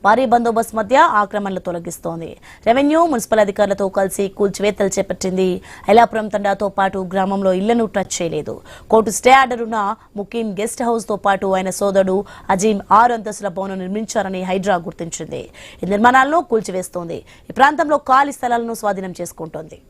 భారీ బందోబస్తు మధ్య ఆక్రమణలు తొలగిస్తోంది. రెవెన్యూ మున్సిపల్ అధికారులతో కలిసి కూల్చివేతలు చేపట్టింది. ఐలాపురం తండాతో పాటు గ్రామంలో ఇళ్లను టచ్ చేయలేదు. కోర్టు స్టే ఆర్డర్ ఉన్న ముకీం గెస్ట్ హౌస్ తో పాటు ఆయన సోదరుడు అజీం 6 అంతస్తుల భవనం నిర్మించారని హైడ్రా గుర్తించింది. ఈ నిర్మాణాలను కూల్చివేస్తోంది. ఈ ప్రాంతంలో ఖాళీ స్థలాలను స్వాధీనం చేసుకుంటోంది.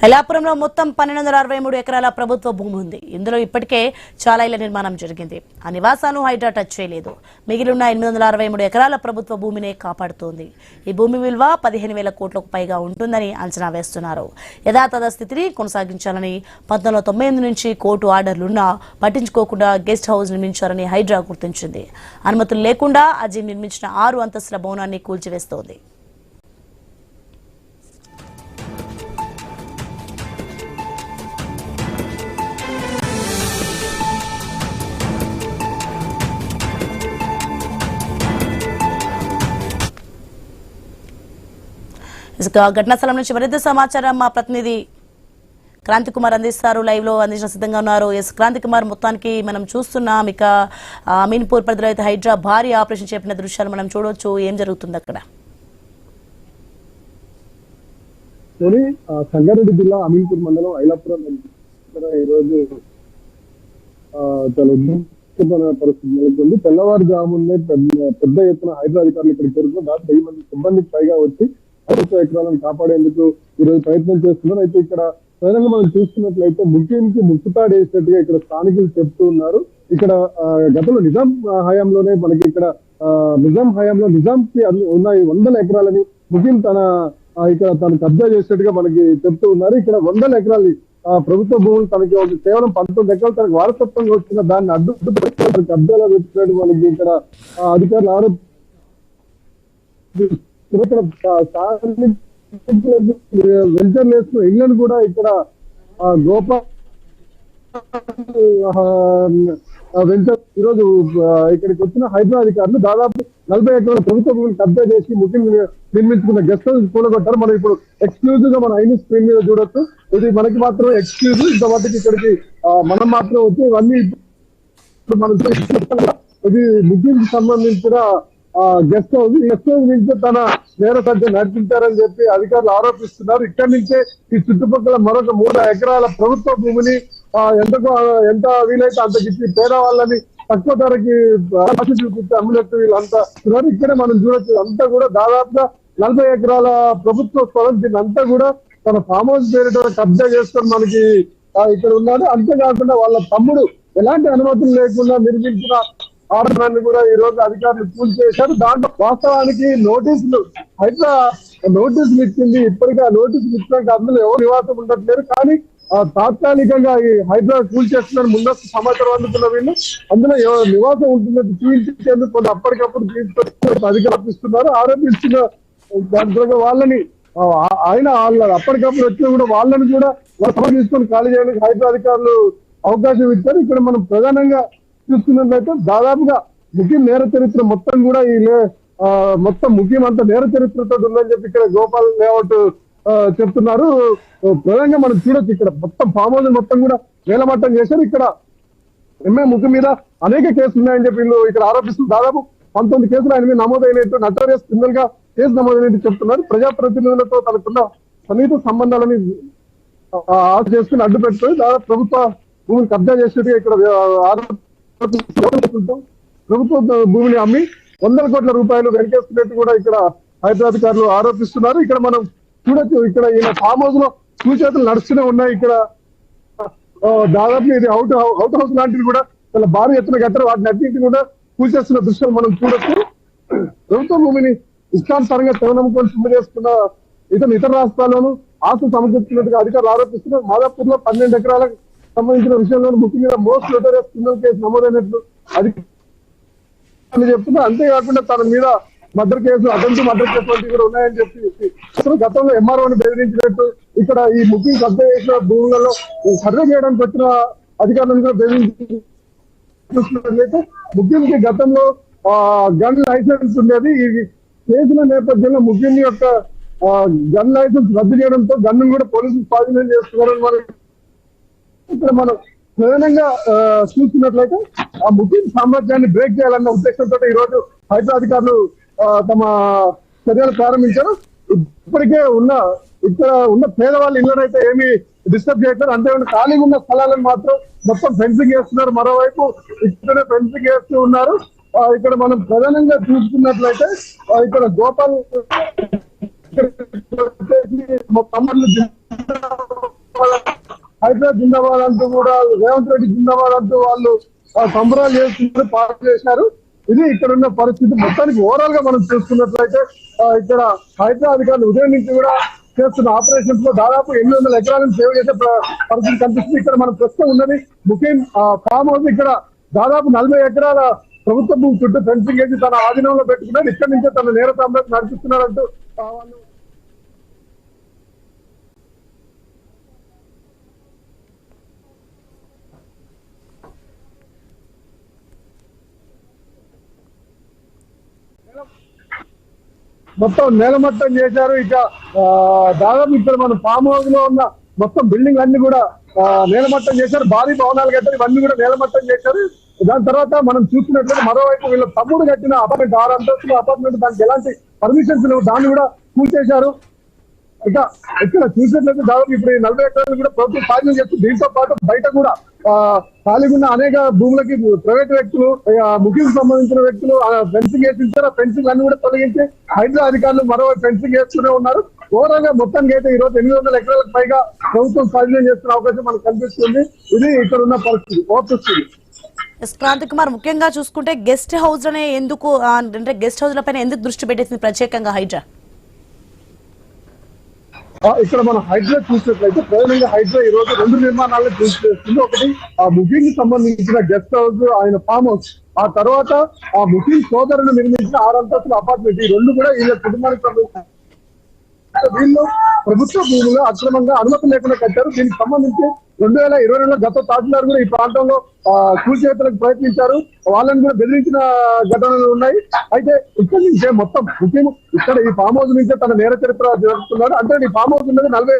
ఐలాపురంలో మొత్తం 1263 ఎకరాల ప్రభుత్వ భూమి ఉంది. ఇందులో ఇప్పటికే చాలా ఇళ్ల నిర్మాణం జరిగింది. ఆ నివాసాలను హైడ్రా టచ్ చేయలేదు. మిగిలిన 863 ఎకరాల ప్రభుత్వ భూమినే కాపాడుతోంది. ఈ భూమి విలువ 15,000 కోట్లకు పైగా ఉంటుందని అంచనా వేస్తున్నారు. యథాతథ స్థితిని కొనసాగించాలని 1998 నుంచి కోర్టు ఆర్డర్లున్నా పట్టించుకోకుండా గెస్ట్ హౌస్ నిర్మించారని హైడ్రా గుర్తించింది. అనుమతులు లేకుండా అజీం నిర్మించిన 6 అంతస్తుల భవనాన్ని కూల్చివేస్తోంది. ఘటనా స్థలం నుంచి మరింత సమాచారం మా ప్రతినిధి క్రాంతి కుమార్ అందిస్తారు. లైవ్ లో అందించిన సిద్ధంగా ఉన్నారు. ఎస్ క్రాంతి కుమార్, మొత్తానికి మనం చూస్తున్నాం ఇక అమీన్పూర్ పరిధిలో అయితే హైడ్రా భారీ ఆపరేషన్ చేపట్టిన దృశ్యాలు మనం చూడవచ్చు. ఏం జరుగుతుంది అక్కడ? సంగారెడ్డి జిల్లా అమీన్పూర్ మండలం ఐలాపురం ఈరోజు చాలా పరిస్థితి నెలకొంది. తెల్లవారుజామునే పెద్ద ఎత్తున హైడ్రా అధికారులు ఇక్కడికి చేరుకుని దాదాపు 1000 మంది సిబ్బందికి పైగా వచ్చి ప్రభుత్వ ఎకరాలను కాపాడేందుకు ఈరోజు ప్రయత్నం చేస్తున్నారు. అయితే ఇక్కడ ప్రధానంగా మనం చూస్తున్నట్లయితే ముఖ్యానికి ముక్కుతాడు వేసినట్టుగా ఇక్కడ స్థానికులు చెప్తూ ఉన్నారు. ఇక్కడ గతంలో నిజాం హయాంలోనే మనకి ఇక్కడ నిజాంకి ఉన్నాయి 100 ఎకరాలని ముఖ్యం ఇక్కడ తను కబ్జా చేసినట్టుగా మనకి చెప్తూ ఉన్నారు. ఇక్కడ 100 ఎకరాలు ప్రభుత్వ భూములు తనకి కేవలం 19 ఎకరాలు తనకు వారసత్వంగా వచ్చిన దాన్ని అడ్డు కబ్జాలో పెట్టినట్టు మనకి ఇక్కడ అధికారులు వెంచర్ వేస్తున్న ఇళ్లను కూడా ఇక్కడ గోపాల్ వెంచర్ ఈరోజు ఇక్కడికి వచ్చిన హైదరాబాద్ అధికారులు దాదాపు 40 ఎకరాల ప్రభుత్వ భూమిని కబ్జా చేసి ముఖ్యంగా నిర్మించుకున్న గెస్ట్ హౌస్ కూడగొట్టారు. మనం ఇప్పుడు ఎక్స్క్లూజివ్ గా మన ఐని స్క్రీన్ మీద చూడొచ్చు. ఇది మనకి మాత్రం ఎక్స్క్లూజివ్. ఇంతవరకు ఇక్కడికి మనం మాత్రం వచ్చి ఇవన్నీ మనం ఇది ముఖ్యంకి సంబంధించిన గెస్ట్ హౌస్ నుంచి తన నేర సంఖ్య నడిపించారని చెప్పి అధికారులు ఆరోపిస్తున్నారు. ఇక్కడి నుంచే ఈ చుట్టుపక్కల మరొక 3 ఎకరాల ప్రభుత్వ భూమిని ఎంత వీలైతే అంతకిచ్చి పేదవాళ్ళని తక్కువ ధరకి చూపించి అమ్మినట్టు వీళ్ళంతా ఇక్కడే మనం చూడొచ్చు. అంతా కూడా దాదాపుగా 40 ఎకరాల ప్రభుత్వ స్థలం దీన్నంతా కూడా తన ఫామ్ హౌస్ పేరిట కబ్జా చేసుకొని మనకి ఇక్కడ ఉన్నాడు. అంతేకాకుండా వాళ్ళ తమ్ముడు ఎలాంటి అనుమతులు లేకుండా నిర్మించిన ఆర్డర్లను కూడా ఈ రోజు అధికారులు పూర్తి చేశారు. దాంట్లో వాస్తవానికి నోటీసులు హైడ్రా నోటీసులు ఇచ్చింది. ఇప్పటికీ ఆ నోటీసులు ఇచ్చినాక అందులో ఎవరు నివాసం ఉండట్లేరు. కానీ తాత్కాలికంగా ఈ హైడ్రా కూల్చేస్తున్నారు ముందస్తు సమాచారం అందుకున్న వీళ్ళు అందులో నివాసం ఉంటున్నట్టు చూపించేందుకు కొన్ని అప్పటికప్పుడు తీసుకొని అధికారులు ఇస్తున్నారు. ఆరోపిస్తున్న దాని వాళ్ళని వాళ్ళ అప్పటికప్పుడు వచ్చినా కూడా వాళ్ళని కూడా వాళ్ళ తీసుకొని ఖాళీ చేయడానికి హైడ్రా అధికారులు అవకాశం ఇచ్చారు. ఇక్కడ మనం ప్రధానంగా చూసుకున్నట్లయితే దాదాపుగా ముఖ్యం నేర చరిత్ర మొత్తం కూడా ఈ మొత్తం ముఖ్యం అంతా నేర చరిత్రతో ఉందని చెప్పి ఇక్కడ గోపాల్ లేఅవుట్ చెప్తున్నారు. ప్రధానంగా మనం చూడొచ్చు ఇక్కడ మొత్తం ఫామ్ హౌస్ మొత్తం కూడా వేలమట్టం చేశారు. ఇక్కడ ముఖ్యం మీద అనేక కేసులు ఉన్నాయని చెప్పి వీళ్ళు ఇక్కడ ఆరోపిస్తున్నారు. దాదాపు 19 కేసులు ఆయన మీద నమోదైనట్టు నటోరియస్ క్రిమినల్ గా కేసు నమోదైనట్టు చెప్తున్నారు. ప్రజాప్రతినిధులతో తనకున్న సన్నిహిత సంబంధాలని చేసుకుని అడ్డు పెట్టుకొని దాదాపు ప్రభుత్వ భూమిని కబ్జా చేసేట్టుగా ఇక్కడ ప్రభుత్వ భూమిని అమ్మి 100 కోట్ల రూపాయలు వెనకేస్తున్నట్టు కూడా ఇక్కడ హైదరాబాద్ అధికారులు ఆరోపిస్తున్నారు. ఇక్కడ మనం చూడొచ్చు. ఇక్కడ ఈయన ఫామ్ హౌస్ లో సూచేతలు నడుస్తూనే ఉన్నాయి. ఇక్కడ దాదాపు ఇది అవుట్ హౌస్ లాంటివి కూడా చాలా భారీ ఎత్తున కట్టారు. వాటిని అన్నింటినీ కూడా కూల్చేస్తున్న దృశ్యాలు మనం చూడొచ్చు. ప్రభుత్వ భూమిని ఇష్టానుసారంగా తెవనమ్ముకొని సొమ్ము చేసుకున్న ఇతర రాష్ట్రాల్లోనూ ఆస్తి సమకూర్చున్నట్టుగా అధికారులు ఆరోపిస్తున్నారు. మాదాపూర్ లో 12 ఎకరాలకు సంబంధించిన విషయంలో ముఖ్యంగా మోస్ట్ నోటోరియస్ క్రిమినల్ కేసు నమోదైనట్లు అధికారులు చెప్తున్నారు. అంతేకాకుండా తన మీద murder case, attempt murder case వంటివి కూడా ఉన్నాయని చెప్పి అసలు గతంలో ఎంఆర్ఓని బెదిరించినట్టు ఇక్కడ ఈ బుకింగ్ కబ్జా చేసిన భూములలో సర్వే చేయడానికి వచ్చిన అధికారులను కూడా బెదిరించి చూసినట్లయితే ముఖ్యంగా గతంలో గన్ లైసెన్స్ ఉండేది. ఈ కేసుల నేపథ్యంలో ముఖ్యం యొక్క గన్ లైసెన్స్ రద్దు చేయడంతో గన్ను కూడా పోలీసులు స్వాధీనం చేస్తున్నారని మనం ఇక్కడ మనం ప్రధానంగా చూస్తున్నట్లయితే ఆ ముఖ్యం సామ్రాజ్యాన్ని బ్రేక్ చేయాలన్న ఉద్దేశంతో ఈ రోజు హైదరాబాద్ అధికారులు తమ చర్యలు ప్రారంభించారు. ఇప్పటికే ఇక్కడ ఉన్న పేదవాళ్ళ ఇళ్ళనైతే ఏమి డిస్టర్బ్ చేయట్లేదు, అంతేకాదు ఖాళీగా ఉన్న స్థలాలను మాత్రం మొత్తం ఫెన్సింగ్ చేస్తున్నారు. మరోవైపు ఇక్కడే ఫెన్సింగ్ చేస్తూ ఉన్నారు. ఇక్కడ మనం ప్రధానంగా చూసుకున్నట్లయితే ఇక్కడ గోపాల్ హైదరాబాద్ జిందాబాద్ అంటూ కూడా రేవంత్ రెడ్డి జిందాబాద్ అంటూ వాళ్ళు సంబరాలు చేస్తున్నారు, పార్టీ చేశారు. ఇది ఇక్కడ ఉన్న పరిస్థితి. మొత్తానికి ఓవరాల్ గా మనం చూసుకున్నట్లయితే ఇక్కడ హైదరాబాద్ అధికారులు ఉదయం నుంచి కూడా చేస్తున్న ఆపరేషన్స్ లో దాదాపు 800 ఎకరాలను సేవ్ చేసే పరిస్థితి కనిపిస్తుంది. ఇక్కడ మనం ప్రస్తుతం ఉన్నది ముఖ్యం ఫామ్ హౌస్. ఇక్కడ దాదాపు 40 ఎకరాల ప్రభుత్వ భూమి చుట్టూ ఫెన్సింగ్ వేసి తన ఆధీనంలో పెట్టుకున్నారు. ఇక్కడి నుంచే తన నేర సామ్రాజ్యం నడిపిస్తున్నారంటూ వాళ్ళు మొత్తం నేలమట్టం చేశారు. ఇక దాదాపు ఇక్కడ మన ఫామ్ హౌస్ లో ఉన్న మొత్తం బిల్డింగ్ అన్ని కూడా నేలమట్టం చేశారు. భారీ భవనాలు కట్టారు, ఇవన్నీ కూడా నేలమట్టం చేశారు. దాని తర్వాత మనం చూసినట్లయితే మరోవైపు వీళ్ళ తమ్ముడు కట్టిన అపార్ట్మెంట్ 6 అంతస్తుల అపార్ట్మెంట్, దానికి ఎలాంటి పర్మిషన్స్ లేవు, దాన్ని కూడా కూల్చేశారు. ఇక ఇక్కడ చూసినట్లయితే దాదాపు ఇప్పుడు 40 ఎకరాలు కూడా ప్రభుత్వం స్వాధీనం చేస్తుంది. దీంతో పాటు బయట కూడా ఖాళీగా ఉన్న అనేక భూములకి ప్రైవేట్ వ్యక్తులు, ముఖ్యం సంబంధించిన వ్యక్తులు ఫెన్సింగ్ వేసి ఇచ్చారు. ఆ ఫెన్సింగ్ అన్ని కూడా తొలగించి హైదరాబాద్ అధికారులు మరోవైపు ఫెన్సింగ్ వేస్తూనే ఉన్నారు. ఓవరాల్ గా మొత్తానికి అయితే ఈ రోజు 800 ఎకరాలకు పైగా ప్రభుత్వం స్వాధీనం చేస్తున్న అవకాశం మనకు కనిపిస్తుంది. ఇది ఇక్కడ ఉన్న పరిస్థితి ఓపిస్తుంది. క్రాంతి కుమార్, ముఖ్యంగా చూసుకుంటే గెస్ట్ హౌస్ అనే ఎందుకు అంటే గెస్ట్ హౌస్ల పైన ఎందుకు దృష్టి పెట్టేసింది ప్రత్యేకంగా హైడ్రా? ఇక్కడ మనం హైడ్రా చూసినట్లయితే ప్రధానంగా హైడ్రా ఈ రోజు 2 నిర్మాణాలను చేస్తుంది. ఒకటి ఆ ముఖ్యం కి సంబంధించిన గెస్ట్ హౌస్, ఆయన ఫామ్ హౌస్, ఆ తర్వాత ఆ ముఖ్యం సోదరులు నిర్మించిన 6 అంతస్తుల అపార్ట్మెంట్. ఈ 2 కూడా వీళ్ళ కుటుంబానికి సంబంధించిన వీళ్ళు ప్రభుత్వ భూములు అక్రమంగా అనుమతి లేకుండా కట్టారు. దీనికి సంబంధించి 2022లో గత తహసీల్దార్ కూడా ఈ ప్రాంతంలో కూల్చేతలకు ప్రయత్నించారు. వాళ్ళని కూడా బెదిరించిన ఘటనలు ఉన్నాయి. అయితే ఇక్కడి నుంచే మొత్తం ముఖ్యం ఇక్కడ ఈ ఫామ్ హౌస్ నుంచే తన నేర చరిత్ర జరుపుతున్నారు. అంటే ఈ ఫామ్ హౌస్ ఉన్నది 40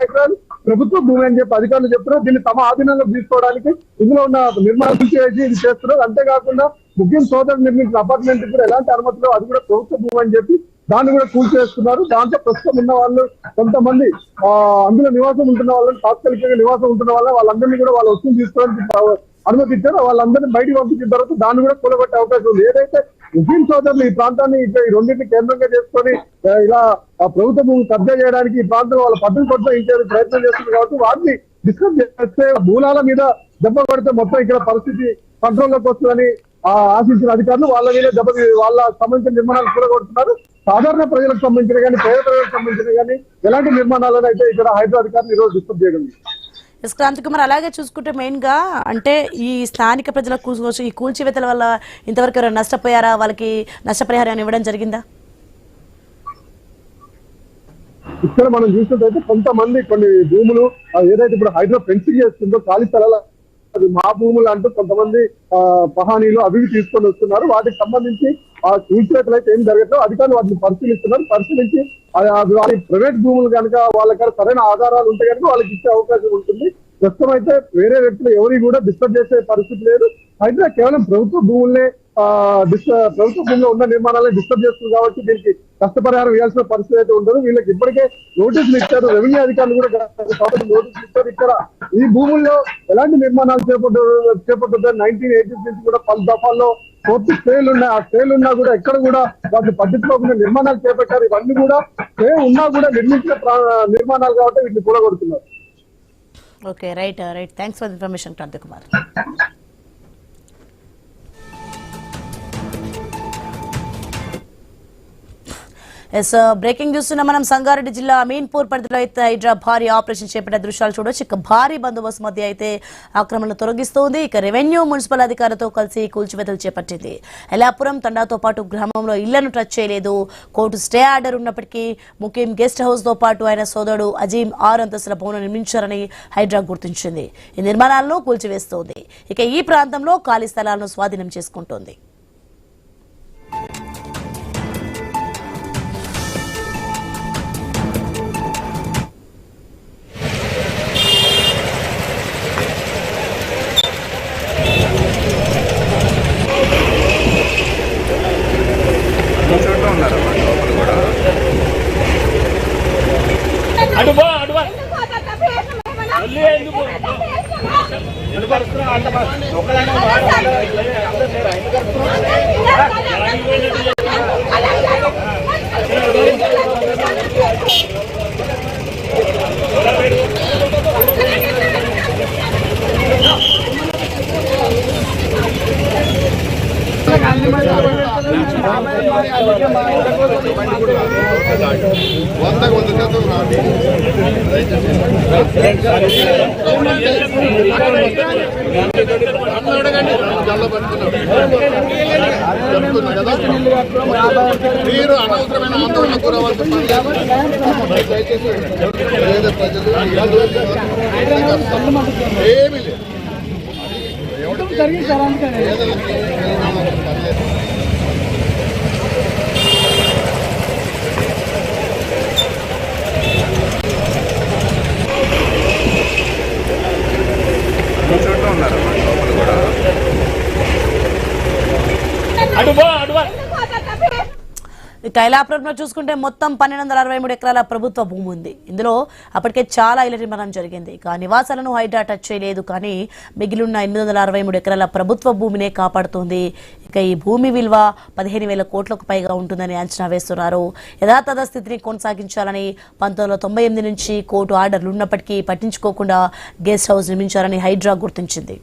ఎకరాలు ప్రభుత్వ భూమి అని చెప్పి అధికారులు చెప్తున్నారు. దీన్ని తమ ఆధీనంలో తీసుకోవడానికి ఇందులో ఉన్న నిర్మాణం చేసి ఇది చేస్తున్నారు. అంతేకాకుండా ముఖ్యం సోదరులు నిర్మించిన అపార్ట్మెంట్ కూడా ఎలాంటి అనుమతులు, అది కూడా ప్రభుత్వ భూమి అని చెప్పి దాన్ని కూడా కూల్చేస్తున్నారు. దాంట్లో ప్రస్తుతం ఉన్న వాళ్ళు కొంతమంది అందులో నివాసం ఉంటున్న వాళ్ళని, తాత్కాలికంగా నివాసం ఉంటున్న వాళ్ళందరినీ కూడా వాళ్ళ వస్తువులు తీసుకోవడానికి అనుమతి ఇచ్చారు. వాళ్ళందరినీ బయటకు పంపించిన తర్వాత దాన్ని కూడా కూలగొట్టే అవకాశం ఉంది. ఏదైతే ముస్లిం సోదరులు ఈ ప్రాంతాన్ని ఈ 2ని కేంద్రంగా చేసుకొని ఇలా ప్రభుత్వ భూమి కబ్జా చేయడానికి ఈ ప్రాంతంలో వాళ్ళ పద్ధతి కొనసాగించే ప్రయత్నం చేస్తుంది కాబట్టి వాటిని డిస్కస్ చేస్తే మూలాల మీద దెబ్బ పడితే మొత్తం ఇక్కడ పరిస్థితి కంట్రోల్లోకి వస్తుందని ఆశించిన అధికారులు వాళ్ళ మీద వాళ్ళ సంబంధించిన నిర్మాణాలు కూడగొడుతున్నారు. సాధారణ ప్రజలకు సంబంధించిన కానీ పేద ప్రజలకు సంబంధించిన కానీ ఎలాంటి నిర్మాణాలను అయితే ఇక్కడ హైదరాబాద్ అధికారులు ఈ రోజు డిస్టర్బ్ చేయడం. క్రాంతి కుమార్, అలాగే చూసుకుంటే మెయిన్ గా అంటే ఈ స్థానిక ప్రజలకు ఈ కూల్చివేతల వల్ల ఇంతవరకు ఎవరైనా నష్టపోయారా? వాళ్ళకి నష్టపరిహారం ఇవ్వడం జరిగిందా? ఇక్కడ మనం చూసినట్టయితే కొంతమంది కొన్ని భూములు ఏదైతే ఇప్పుడు హైదరాబాద్ ఫెన్సింగ్ చేస్తుందో ఖాళీ స్థలాల అది మా భూములు అంటూ కొంతమంది పహానీలు అవి తీసుకొని వస్తున్నారు. వాటికి సంబంధించి ఆ కూల్చివేతలు అయితే ఏం జరగట్లేదు. అధికారులు వాటిని పరిశీలిస్తున్నారు. పరిశీలించి వాళ్ళ ప్రైవేట్ భూములు కనుక వాళ్ళకి సరైన ఆధారాలు ఉంటే కనుక వాళ్ళకి ఇచ్చే అవకాశం ఉంటుంది. ప్రస్తుతం అయితే వేరే వ్యక్తులు ఎవరికి కూడా డిస్టర్బ్ చేసే పరిస్థితి లేదు. హైదరాబాద్ కేవలం ప్రభుత్వ భూములనే ప్రభుత్వ భూమిలో ఉన్న నిర్మాణాలను డిస్టర్బ్ చేస్తుంది కాబట్టి దీనికి నష్టపరిహారం ఇవ్వాల్సిన పరిస్థితి అయితే ఉండదు. వీళ్ళకి ఇప్పటికే నోటీసులు ఇచ్చారు. రెవెన్యూ అధికారులు కూడా నోటీసులు ఇచ్చారు. ఇక్కడ ఈ భూముల్లో ఎలాంటి నిర్మాణాలు చేపట్టారు 1980s నుంచి కూడా పలు దఫాల్లో కోర్టు స్టేలు ఉన్నాయి. ఆ స్టేలు ఉన్నా కూడా ఎక్కడ కూడా వాటిని పట్టించుకోకుండా నిర్మాణాలు చేపట్టారు. ఇవన్నీ కూడా స్టే ఉన్నా కూడా నిర్మించిన నిర్మాణాలు కాబట్టి వీటిని కూడగొడుతున్నారు. Okay, right. Thanks for information Kranthi Kumar. ఎస్ బ్రేకింగ్ చూస్తున్న మనం సంగారెడ్డి జిల్లా అమీన్పూర్ పరిధిలో అయితే హైడ్రా భారీ ఆపరేషన్ చేపట్టిన దృశ్యాలు చూడొచ్చు. ఇక భారీ బందోబస్తు మధ్య అయితే ఆక్రమణలు తొలగిస్తోంది. ఇక రెవెన్యూ మున్సిపల్ అధికారులతో కలిసి కూల్చివేతలు చేపట్టింది. ఎలాపురం తండాతో పాటు గ్రామంలో ఇళ్లను టచ్ చేయలేదు. కోర్టు స్టే ఆర్డర్ ఉన్నప్పటికీ ముఖ్యం గెస్ట్ హౌస్ తో పాటు ఆయన సోదరుడు అజీం 6 అంతస్తుల భవనం నిర్మించారని హైడ్రా గుర్తించింది. ఈ నిర్మాణాలను కూల్చివేస్తోంది. ఇక ఈ ప్రాంతంలో ఖాళీ స్థలాలను స్వాధీనం చేసుకుంటోంది. మీరు అనవసరమైన ఆందోళన గురవద్దు. ఏమీ లేదు. కైలాపురంలో చూసుకుంటే మొత్తం 1263 ఎకరాల ప్రభుత్వ భూమి ఉంది. ఇందులో అప్పటికే చాలా ఇళ్ల నిర్మాణం జరిగింది. ఇక నివాసాలను హైడ్రా టచ్ చేయలేదు. కానీ మిగిలిన 863 ఎకరాల ప్రభుత్వ భూమినే కాపాడుతోంది. ఇక ఈ భూమి విలువ 15,000 కోట్లకు పైగా ఉంటుందని అంచనా వేస్తున్నారు. యథాతథ స్థితిని కొనసాగించాలని 1998 నుంచి కోర్టు ఆర్డర్లు ఉన్నప్పటికీ పట్టించుకోకుండా గెస్ట్ హౌస్ నిర్మించారని హైడ్రా గుర్తించింది.